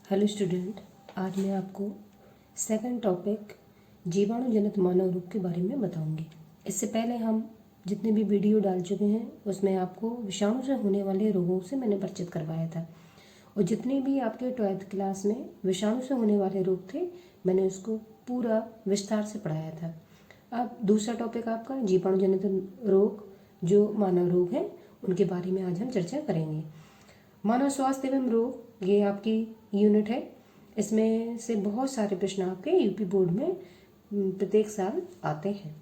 Hello student, आज मैं आपको सेकंड टॉपिक जीवाणु जनित मानव रोग के बारे में बताऊंगी। इससे पहले हम जितने भी वीडियो डाल चुके हैं उसमें आपको विषाणु से होने वाले रोगों से मैंने परिचित करवाया था, और जितने भी आपके 12th क्लास में विषाणु से होने वाले रोग थे मैंने उसको पूरा विस्तार से पढ़ाया था। अब दूसरा टॉपिक आपका जीवाणु जनित रोग जो मानव रोग हैं उनके बारे में आज हम चर्चा करेंगे। मानव स्वास्थ्य एवं रोग ये आपकी यूनिट है। इसमें से बहुत सारे प्रश्न आपके यूपी बोर्ड में प्रत्येक साल आते हैं।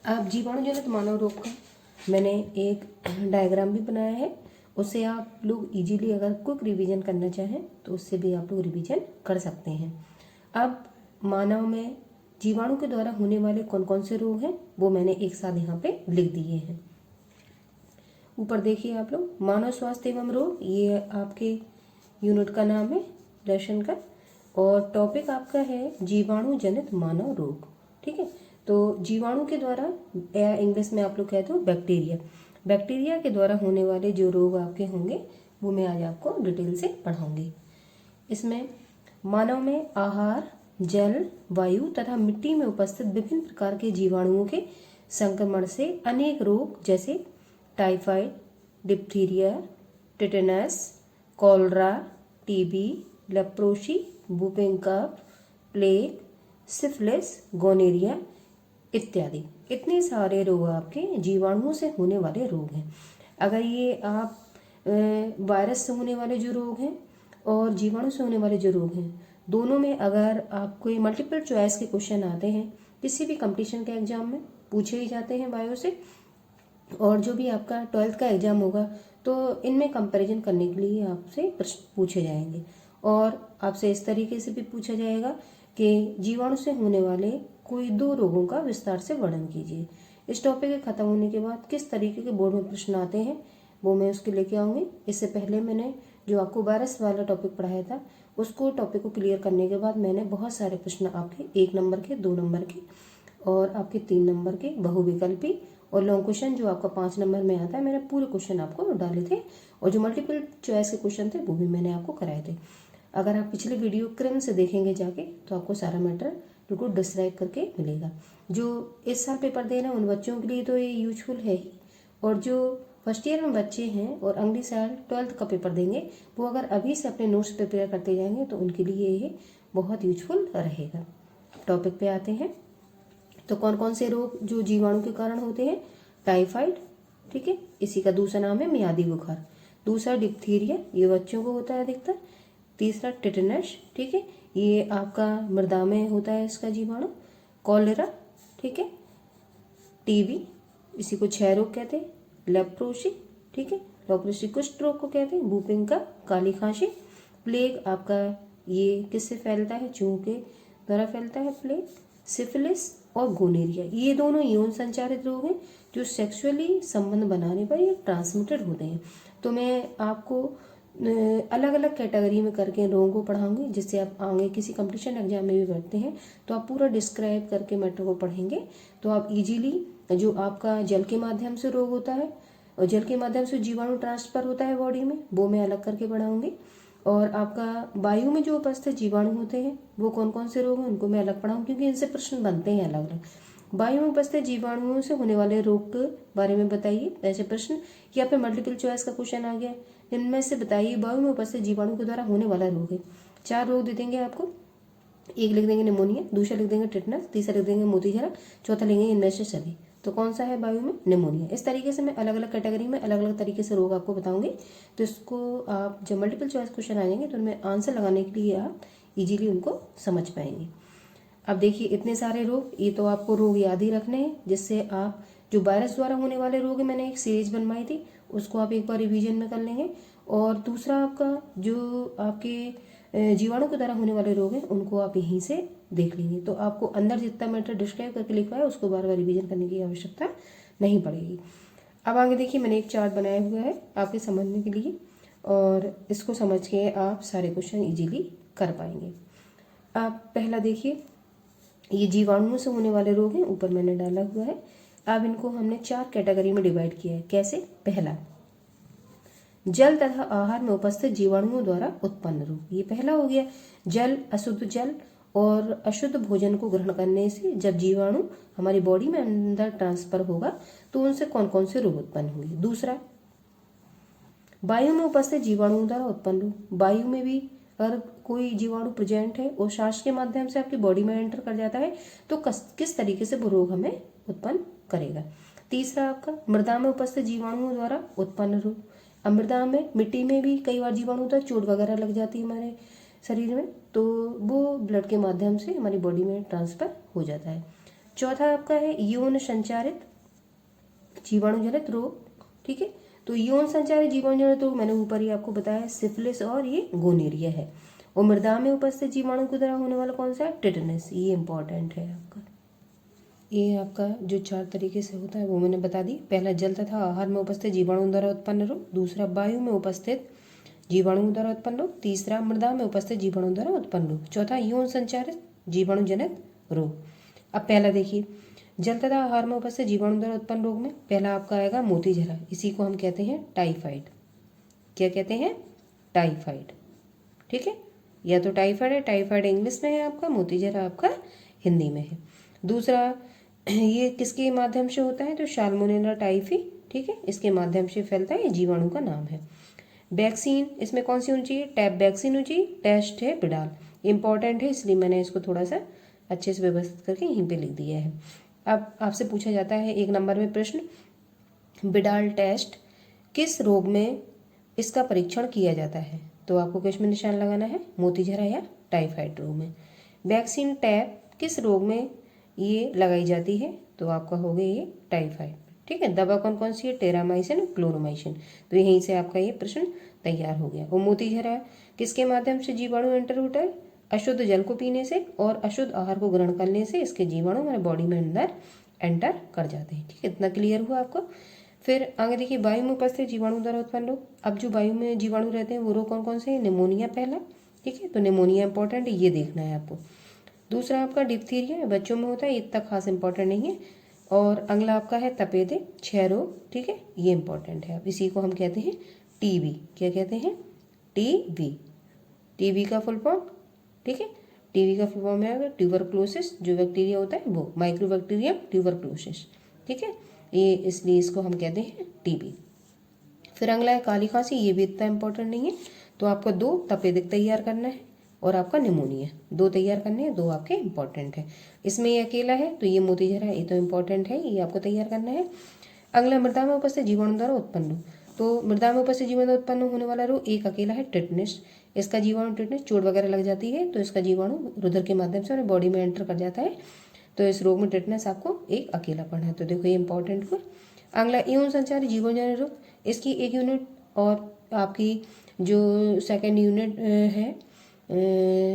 अब जीवाणु जनित मानव रोग का मैंने एक डायग्राम भी बनाया है, उससे आप लोग इजीली अगर क्विक रिवीजन करना चाहें तो उससे भी आप लोग रिवीजन कर सकते हैं। अब मानव में जीवाणु के द्वारा होने वाले कौन कौन से रोग हैं वो मैंने एक साथ यहाँ पे लिख दिए हैं। ऊपर देखिए आप लोग, मानव स्वास्थ्य एवं रोग ये आपके यूनिट का नाम है, लेसन का, और टॉपिक आपका है जीवाणु जनित मानव रोग। ठीक है, तो जीवाणु के द्वारा या इंग्लिश में आप लोग कहते हो बैक्टीरिया के द्वारा होने वाले जो रोग आपके होंगे वो मैं आज आपको डिटेल से पढ़ाऊंगी। इसमें मानव में आहार, जल, वायु तथा मिट्टी में उपस्थित विभिन्न प्रकार के जीवाणुओं के संक्रमण से अनेक रोग जैसे typhoid, diphtheria, tetanus, cholera, TB, leprosy, whooping cough, plague, syphilis, gonorrhoea इत्यादि, इतने सारे रोग आपके जीवाणुओं से होने वाले रोग हैं। अगर ये आप वायरस से होने वाले जो रोग हैं और जीवाणु से होने वाले जो रोग हैं, दोनों में अगर आपको मल्टीपल चॉइस के क्वेश्चन आते हैं, किसी भी कंपटीशन के एग्जाम में पूछे ही जाते हैं बायो से, और जो भी आपका 12th का एग्जाम होगा तो इनमें कंपैरिजन करने के लिए आपसे प्रश्न पूछे जाएंगे, और आपसे इस तरीके से भी पूछा जाएगा कि जीवाणु से होने वाले कोई 2 रोगों का विस्तार से वर्णन कीजिए। इस टॉपिक के खत्म होने के बाद किस तरीके के बोर्ड में प्रश्न आते हैं वो मैं उसके लेके आऊँगी। इससे पहले मैंने जो आपको वायरस वाला टॉपिक पढ़ाया था उसको टॉपिक को क्लियर करने के बाद मैंने बहुत सारे प्रश्न आपके 1 नंबर के, 2 नंबर के और आपके 3 नंबर के बहुविकल्पी और लॉन्ग क्वेश्चन जो आपका 5 नंबर में आता है, मैंने पूरे क्वेश्चन आपको डाले थे, और जो मल्टीपल चॉइस के क्वेश्चन थे वो भी मैंने आपको कराए थे। अगर आप पिछले वीडियो क्रम से देखेंगे जाके तो आपको सारा मैटर बिल्कुल डिस्क्राइब करके मिलेगा। जो इस साल पेपर दे रहे हैं उन बच्चों के लिए तो ये यूजफुल है ही, और जो फर्स्ट ईयर में बच्चे हैं और अगली साल 12th का पेपर देंगे वो अगर अभी से अपने नोट्स प्रिपेयर करते जाएंगे तो उनके लिए ये बहुत यूजफुल रहेगा। टॉपिक पे आते हैं, तो कौन कौन से रोग जो जीवाणु के कारण होते हैं? टाइफाइड, ठीक है, इसी का दूसरा नाम है मियादी बुखार। दूसरा डिप्थीरिया, ये बच्चों को होता है अधिकतर। तीसरा टिटेनस, ठीक है, ये आपका मृदा में होता है इसका जीवाणु। कॉलेरा, ठीक है, टीबी, इसी को क्षय रोग कहते हैं। लेप्रोसी, ठीक है, लेप्रोसी कुष्ठ रोग को कहते हैं। वुपेन कफ, काली खांसी। प्लेग आपका ये किससे फैलता है? चूहों के द्वारा फैलता है प्लेग। सिफिलिस और गोनेरिया, ये दोनों यौन संचारित रोग हैं जो सेक्सुअली संबंध बनाने पर ये ट्रांसमिटेड होते हैं। तो मैं आपको अलग अलग कैटेगरी में करके रोगों को पढ़ाऊंगी, जिससे आप आगे किसी कंपटीशन एग्जाम में भी बैठते हैं तो आप पूरा डिस्क्राइब करके मैटर को पढ़ेंगे, तो आप इजीली जो आपका जल के माध्यम से रोग होता है और जल के माध्यम से जीवाणु ट्रांसफर होता है बॉडी में, वो मैं अलग करके पढ़ाऊंगी। और आपका वायु में जो उपस्थित जीवाणु होते हैं वो कौन कौन से रोग हैं उनको मैं अलग पढ़ाऊँ, क्योंकि इनसे प्रश्न बनते हैं अलग अलग। वायु में उपस्थित जीवाणुओं से होने वाले रोग के बारे में बताइए, ऐसे प्रश्न, या फिर मल्टीपल चॉइस का क्वेश्चन आ गया, इनमें से बताइए वायु में उपस्थित जीवाणु के द्वारा होने वाला रोग है। 4 रोग दे देंगे आपको, एक लिख देंगे निमोनिया, दूसरा लिख देंगे टिटनस, तीसरा लिख देंगे मोतीझरा, चौथा लेंगे इनमें से सभी। तो कौन सा है वायु में? निमोनिया। इस तरीके से मैं अलग अलग कैटेगरी में अलग अलग तरीके से रोग आपको बताऊंगी, तो इसको आप जब मल्टीपल चॉइस क्वेश्चन आ जाएंगे तो उनमें आंसर लगाने के लिए आप इजीली उनको समझ पाएंगे। अब देखिए इतने सारे रोग, ये तो आपको रोग याद ही रखने हैं, जिससे आप जो वायरस द्वारा होने वाले रोग है मैंने एक सीरीज बनवाई थी उसको आप एक बार रिवीजन में कर लेंगे, और दूसरा आपका जो आपके जीवाणु के द्वारा होने वाले रोग हैं उनको आप यहीं से देख लेंगे, तो आपको अंदर जितना मैटर डिस्क्राइब करके लिखा है उसको बार बार रिवीजन करने की आवश्यकता नहीं पड़ेगी। अब आगे देखिए, मैंने एक चार्ट बनाया हुआ है आपके समझने के लिए, और इसको समझ के आप सारे क्वेश्चन इजीली कर पाएंगे। आप पहला देखिए, ये जीवाणुओं से होने वाले रोग हैं, ऊपर मैंने डाला हुआ है। अब इनको हमने 4 कैटेगरी में डिवाइड किया है। कैसे? पहला, जल तथा आहार में उपस्थित जीवाणुओं द्वारा उत्पन्न रोग। ये पहला हो गया। जल, अशुद्ध जल और अशुद्ध भोजन को ग्रहण करने से जब जीवाणु हमारी बॉडी में अंदर ट्रांसफर होगा तो उनसे कौन कौन से रोग उत्पन्न होंगे। दूसरा, वायु में उपस्थित जीवाणुओं द्वारा उत्पन्न रोग। वायु में भी अगर कोई जीवाणु प्रेजेंट है और सांस के माध्यम से आपकी बॉडी में एंटर कर जाता है तो किस तरीके से वो रोग हमें उत्पन्न करेगा। तीसरा, आपका मृदा में उपस्थित जीवाणुओं द्वारा उत्पन्न रोग। अब मृदा में, मिट्टी में भी कई बार जीवाणु होता है, चोट वगैरह लग जाती है हमारे शरीर में तो वो ब्लड के माध्यम से हमारी बॉडी में ट्रांसफर हो जाता है। चौथा आपका है यौन संचारित जीवाणु जनित रोग। ठीक है, तो यौन संचारित जीवाणु जनित रोग मैंने ऊपर ही आपको बताया सिफिलिस और ये गोनेरिया है। और मृदा में उपस्थित जीवाणु के द्वारा होने वाला कौन सा है, टिटनेस। ये इंपॉर्टेंट है आपका। ये आपका जो 4 तरीके से होता है वो मैंने बता दी। पहला, जल तथा आहार में उपस्थित जीवाणु द्वारा उत्पन्न रोग। दूसरा, वायु में उपस्थित जीवाणु द्वारा उत्पन्न रोग। तीसरा, मृदा में उपस्थित जीवाणु द्वारा उत्पन्न रोग। चौथा, यौन संचारित जीवाणु जनित रोग। अब पहला देखिए, जल तथा आहार में उपस्थित जीवाणु द्वारा उत्पन्न रोग में पहला आपका आएगा मोतीझरा। इसी को हम कहते हैं टाइफाइड। क्या कहते हैं, टाइफाइड। ठीक है, या तो टाइफाइड है, टाइफाइड इंग्लिश में है आपका, मोतीझरा आपका हिंदी में है। दूसरा, ये किसके माध्यम से होता है, तो साल्मोनेला टाइफी। ठीक है, इसके माध्यम से फैलता है, ये जीवाणु का नाम है। वैक्सीन इसमें कौन सी होनी चाहिए, टैब वैक्सीन होनी चाहिए। टेस्ट है बिडाल, इंपॉर्टेंट है इसलिए मैंने इसको थोड़ा सा अच्छे से व्यवस्थित करके यहीं पे लिख दिया है। अब आपसे पूछा जाता है 1 नंबर में प्रश्न, बिडाल टेस्ट किस रोग में इसका परीक्षण किया जाता है, तो आपको किस में निशान लगाना है, मोतीझरा या टाइफाइड रोग में। वैक्सीन टैब किस रोग में ये लगाई जाती है, तो आपका हो गया ये टाइफाइड। ठीक है, दवा कौन कौन सी है, टेरामाइसिन, क्लोरोमाइसिन। तो यहीं से आपका ये प्रश्न तैयार हो गया। और मोतीझरा किसके माध्यम से जीवाणु एंटर होता है, अशुद्ध जल को पीने से और अशुद्ध आहार को ग्रहण करने से इसके जीवाणु हमारे बॉडी में अंदर एंटर कर जाते हैं। ठीक है, इतना क्लियर हुआ आपको। फिर आगे देखिए, वायु में उपस्थित जीवाणु द्वारा उत्पन्न रोग। अब जो वायु में जीवाणु रहते हैं वो रोग कौन कौन से हैं, निमोनिया पहला। ठीक है, तो निमोनिया इंपॉर्टेंट है, ये देखना है आपको। दूसरा आपका डिप्थीरिया, बच्चों में होता है, इतना खास इंपॉर्टेंट नहीं है। और अगला आपका है तपेदिक, क्षय रोग। ठीक है, ये इंपॉर्टेंट है। अब इसी को हम कहते हैं टीबी। क्या कहते हैं, टीबी। टीबी का फुल फॉर्म, ठीक है, टीबी का फुल फॉर्म है ट्यूबरक्लोसिस, जो बैक्टीरिया होता है वो माइक्रोबैक्टीरियम ट्यूबरक्लोसिस। ठीक है, ये इसलिए इसको हम कहते हैं टीबी। फिर अगला है काली खांसी, ये भी इतना इंपॉर्टेंट नहीं है। तो आपको 2 तपेदिक तैयार करना है और आपका निमोनिया 2 तैयार करने हैं, 2 आपके इंपॉर्टेंट है। इसमें ये अकेला है तो ये मोतीझरा है, ये तो इंपॉर्टेंट है, ये आपको तैयार करना है। अगला, मृदा में उपस्थित जीवाणु द्वारा उत्पन्न रोग। तो मृदा में उपस्थित जीवाणु द्वारा उत्पन्न होने वाला रोग एक अकेला है टिटनेस। इसका जीवाणु टिटनेस, चोट वगैरह लग जाती है तो इसका जीवाणु रुधिर के माध्यम से हमारी बॉडी में एंटर कर जाता है, तो इस रोग में टिटनेस आपको एक अकेला पढ़ना है। तो देखो ये इंपॉर्टेंट हुआ। अगला, यौन संचारी जीवाणु जनित रोग। इसकी 1 यूनिट और आपकी जो सेकेंड यूनिट है,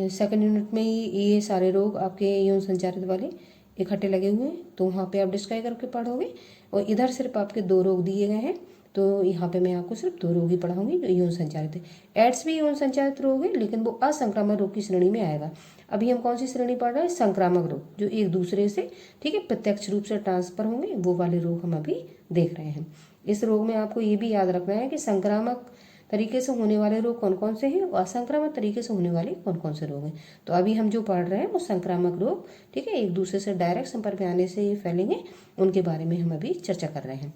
सेकेंड यूनिट में ही ये सारे रोग आपके यौन संचारित वाले इकट्ठे लगे हुए हैं, तो वहाँ पे आप डिस्क्राइब करके पढ़ोगे। और इधर सिर्फ आपके 2 रोग दिए गए हैं, तो यहाँ पे मैं आपको सिर्फ 2 रोग ही पढ़ाऊंगी जो यौन संचारित है। एड्स भी यौन संचारित रोग है, लेकिन वो असंक्रामक रोग की श्रेणी में आएगा। अभी हम कौन सी श्रेणी पढ़ रहे हैं, संक्रामक रोग, जो एक दूसरे से, ठीक है, प्रत्यक्ष रूप से ट्रांसफर होंगे, वो वाले रोग हम अभी देख रहे हैं। इस रोग में आपको ये भी याद रखना है कि संक्रामक तरीके से होने वाले रोग कौन कौन से हैं और असंक्रामक तरीके से होने वाले कौन कौन से रोग हैं। तो अभी हम जो पढ़ रहे हैं वो संक्रामक रोग, ठीक है, एक दूसरे से डायरेक्ट संपर्क में आने से फैलेंगे, उनके बारे में हम अभी चर्चा कर रहे हैं।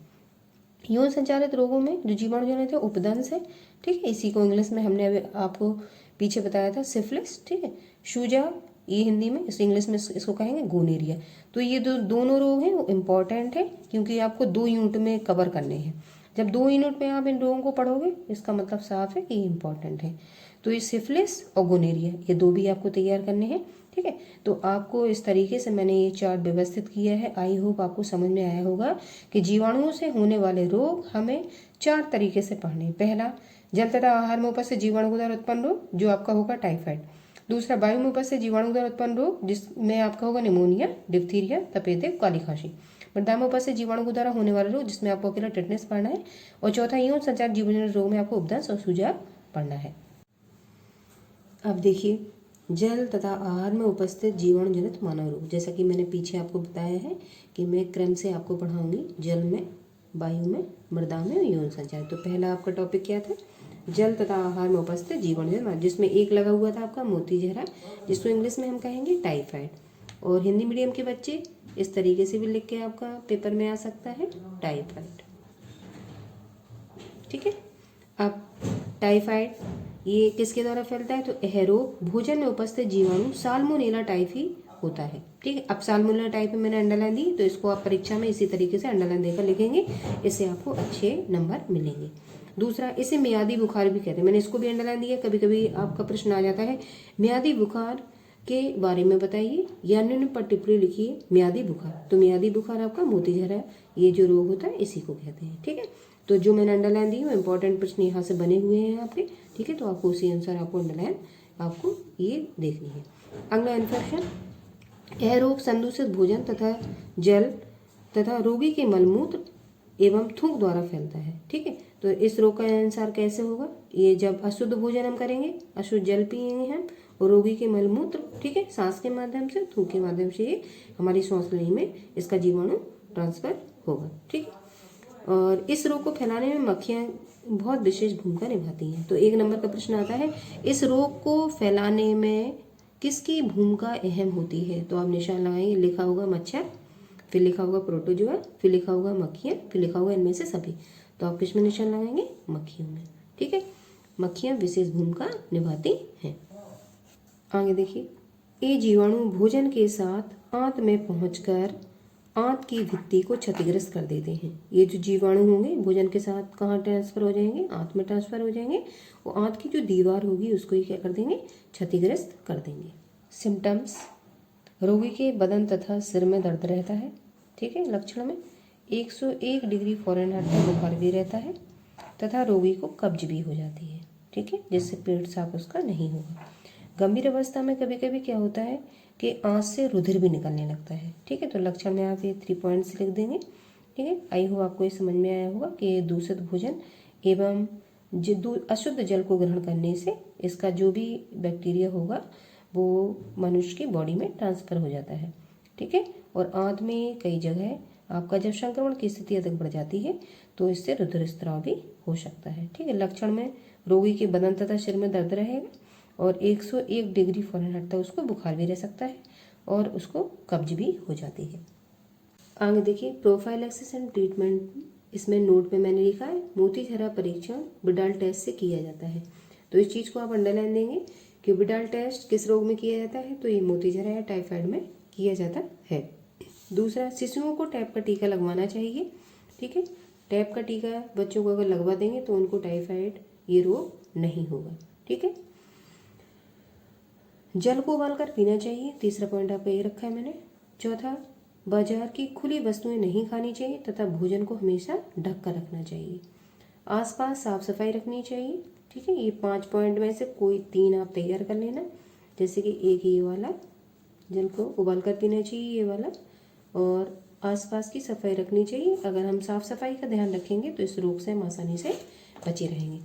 यौन संचारित रोगों में जो जीवाणु जनित है उपदंश है, ठीक है, इसी को इंग्लिश में हमने अभी आपको पीछे बताया था सिफिलिस, ठीक है, शुजा, ये हिंदी में, इस इंग्लिश में इसको कहेंगे गोनेरिया। तो ये दोनों रोग हैं वो इम्पॉर्टेंट है, क्योंकि आपको 2 यूनिट में कवर करने हैं। जब 2 यूनिट में आप इन रोगों को पढ़ोगे इसका मतलब साफ है कि ये इंपॉर्टेंट है। तो ये सिफिलिस और गोनेरिया, ये 2 भी आपको तैयार करने हैं। ठीक है, तो आपको इस तरीके से मैंने ये चार्ट व्यवस्थित किया है। आई होप आपको समझ में आया होगा कि जीवाणुओं से होने वाले रोग हमें 4 तरीके से पढ़ने। पहला, जल तथा आहार में उपस्थित जीवाणु द्वारा उत्पन्न रोग, जो आपका होगा टाइफाइड। दूसरा, वायु में उपस्थित जीवाणु द्वारा उत्पन्न रोग, जिसमें आपका होगा निमोनिया, डिप्थीरिया, तपेदिक, काली खांसी। मृदा में उपस्थित जीवाणु के द्वारा होने वाले रोग, जिसमें आपको अकेला टिटनेस पढ़ना है। और चौथा, यौन संचार जीवजनित रोग में आपको उपदंश और सूजा पढ़ना है। अब देखिए, जल तथा आहार में उपस्थित जीवाणु जनित मानव रोग, जैसा कि मैंने पीछे आपको बताया है कि मैं क्रम से आपको पढ़ाऊंगी। जल में, वायु में, मृदा में यौन संचार। तो पहला आपका टॉपिक क्या था? जल तथा आहार में उपस्थित जीवाणु जन्य, जिसमें एक लगा हुआ था आपका मोतीझरा, जिसको इंग्लिश में हम कहेंगे टाइफाइड। और हिंदी मीडियम के बच्चे इस तरीके से भी लिख के आपका पेपर में आ सकता है, टाइफाइड। ठीक है। अब टाइफाइड ये किसके द्वारा फैलता है? तो यह रोग भोजन में उपस्थित जीवाणु साल्मोनेला टाइफी होता है। ठीक है। अब साल्मोनेला टाइफी मैंने अंडरलाइन दी, तो इसको आप परीक्षा में इसी तरीके से अंडरलाइन देकर लिखेंगे, इससे आपको अच्छे नंबर मिलेंगे। दूसरा, इसे मियादी बुखार भी कहते हैं, मैंने इसको भी अंडरलाइन दिया। कभी कभी आपका प्रश्न आ जाता है मियादी बुखार के बारे में बताइए, या निम्न पर टिप्पणी लिखिए मियादी बुखार। तो मियादी बुखार आपका मोतीझरा ये जो रोग होता है इसी को कहते हैं। ठीक है। तो जो मैंने अंडरलाइन दी वो इंपॉर्टेंट प्रश्न यहाँ से बने हुए हैं आपके। ठीक है। तो आपको उसी अनुसार आपको अंडरलाइन आपको ये देखनी है। अगला इन्फेक्शन, यह रोग संदूषित भोजन तथा जल तथा रोगी के मलमूत्र एवं थूक द्वारा फैलता है। ठीक है। तो इस रोग का अनुसार कैसे होगा? ये जब अशुद्ध भोजन हम करेंगे, अशुद्ध जल पिएंगे हम, और रोगी के मलमूत्र, ठीक है, सांस के माध्यम से, थूक के माध्यम से ये हमारी सांस लेने में इसका जीवाणु ट्रांसफर होगा। ठीक है। और इस रोग को फैलाने में मक्खियाँ बहुत विशेष भूमिका निभाती हैं। तो एक नंबर का प्रश्न आता है, इस रोग को फैलाने में किसकी भूमिका अहम होती है? तो आप निशान लगाएंगे, लिखा होगा मच्छर, फिर लिखा होगा प्रोटोजोआ, फिर लिखा होगा मक्खियाँ, फिर लिखा होगा इनमें से सभी। तो आप किस में निशान लगाएंगे? मक्खियों में। ठीक है। मक्खियाँ विशेष भूमिका निभाती हैं। आगे देखिए, ये जीवाणु भोजन के साथ आंत में पहुंचकर आंत की भित्ति को क्षतिग्रस्त कर देते हैं। ये जो जीवाणु होंगे भोजन के साथ कहाँ ट्रांसफर हो जाएंगे? आंत में ट्रांसफर हो जाएंगे। वो आंत की जो दीवार होगी उसको ही क्या कर देंगे? क्षतिग्रस्त कर देंगे। सिम्टम्स, रोगी के बदन तथा सिर में दर्द रहता है। ठीक है। लक्षण में 101 डिग्री फ़ारेनहाइट का बुखार भी रहता है तथा रोगी को कब्ज भी हो जाती है। ठीक है। जिससे पेट साफ उसका नहीं होगा। गंभीर अवस्था में कभी कभी क्या होता है कि आंत से रुधिर भी निकलने लगता है। ठीक है। तो लक्षण में आप ये 3 पॉइंट्स लिख देंगे। ठीक है। आई होप आपको ये समझ में आया होगा कि दूषित भोजन एवं अशुद्ध जल को ग्रहण करने से इसका जो भी बैक्टीरिया होगा वो मनुष्य की बॉडी में ट्रांसफर हो जाता है। ठीक है। और आंत में कई जगह आपका जब संक्रमण की स्थिति अधिक बढ़ जाती है तो इससे रुधिर स्त्राव भी हो सकता है। ठीक है। लक्षण में रोगी के बदन तथा सिर में दर्द रहेगा और 101 डिग्री फ़ारेनहाइट तक उसको बुखार भी रह सकता है और उसको कब्ज भी हो जाती है। आगे देखिए, प्रोफाइलैक्सिस एंड ट्रीटमेंट, इसमें नोट पे मैंने लिखा है मोतीझरा परीक्षण विडाल टेस्ट से किया जाता है। तो इस चीज़ को आप अंडरलाइन देंगे कि विडाल टेस्ट किस रोग में किया जाता है? तो ये मोतीझरा या टाइफाइड में किया जाता है। दूसरा, शिशुओं को टैप का टीका लगवाना चाहिए। ठीक है। टैप का टीका बच्चों को अगर लगवा देंगे तो उनको टाइफाइड ये रोग नहीं होगा। ठीक है। जल को उबालकर पीना चाहिए। तीसरा पॉइंट आपका ये रखा है मैंने। चौथा, बाजार की खुली वस्तुएं नहीं खानी चाहिए तथा भोजन को हमेशा ढक कर रखना चाहिए। आसपास साफ सफाई रखनी चाहिए। ठीक है। ये 5 पॉइंट में से कोई 3 आप तैयार कर लेना। जैसे कि एक ये वाला, जल को उबाल कर पीना चाहिए, ये वाला, और आसपास की सफाई रखनी चाहिए। अगर हम साफ सफाई का ध्यान रखेंगे तो इस रोग से हम आसानी से बचे रहेंगे।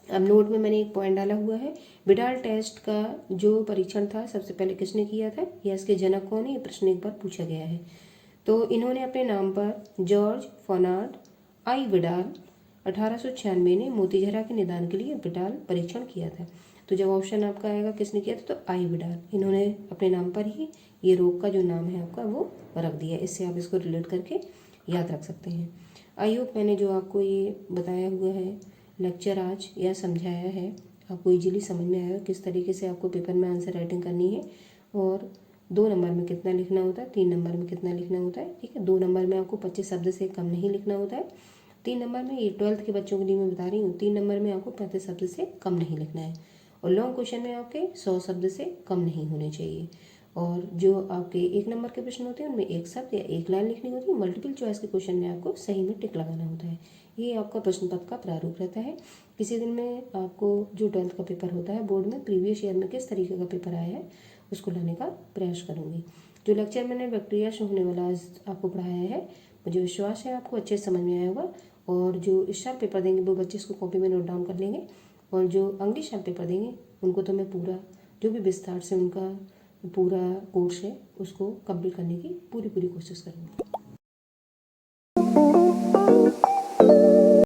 अब नोट में मैंने एक पॉइंट डाला हुआ है, विडाल टेस्ट का जो परीक्षण था सबसे पहले किसने किया था या इसके जनक कौन है? ये प्रश्न एक बार पूछा गया है। तो इन्होंने अपने नाम पर जॉर्ज फर्नांड आई विडाल 1896 ने मोतीझरा के निदान के लिए विडाल परीक्षण किया था। तो जब ऑप्शन आपका आएगा किसने किया था? तो आई विडाल, इन्होंने अपने नाम पर ही ये रोग का जो नाम है आपका वो रख दिया। इससे आप इसको रिलेट करके याद रख सकते हैं। आई होप मैंने जो आपको ये बताया हुआ है लेक्चर आज या समझाया है आपको इजीली समझ में आया किस तरीके से आपको पेपर में आंसर राइटिंग करनी है और 2 नंबर में कितना लिखना होता है, 3 नंबर में कितना लिखना होता है। ठीक है। 2 नंबर में आपको 25 शब्द से कम नहीं लिखना होता है। 3 नंबर में, ये 12th के बच्चों के लिए मैं बता रही हूँ, 3 नंबर में आपको 35 शब्द से कम नहीं लिखना है और लॉन्ग क्वेश्चन में आपके 100 शब्द से कम नहीं होने चाहिए। और जो आपके 1 नंबर के प्रश्न होते हैं उनमें 1 शब्द या 1 लाइन लिखनी होती है। मल्टीपल चॉइस के क्वेश्चन में आपको सही में टिक लगाना होता है। ये आपका प्रश्न पत्र का प्रारूप रहता है। किसी दिन में आपको जो 12th का पेपर होता है बोर्ड में प्रीवियस ईयर में किस तरीके का पेपर आया है उसको लाने का प्रयास करूँगी। जो लेक्चर मैंने बैक्टीरिया से होने वाला आपको पढ़ाया है, मुझे विश्वास है आपको अच्छे से समझ में आया होगा। और जो इस साल पेपर देंगे वो बच्चे इसको कॉपी में नोट डाउन कर लेंगे और जो अगले साल पेपर देंगे उनको तो मैं पूरा जो भी विस्तार से उनका पूरा कोर्स है उसको कंप्लीट करने की पूरी कोशिश करूँगी।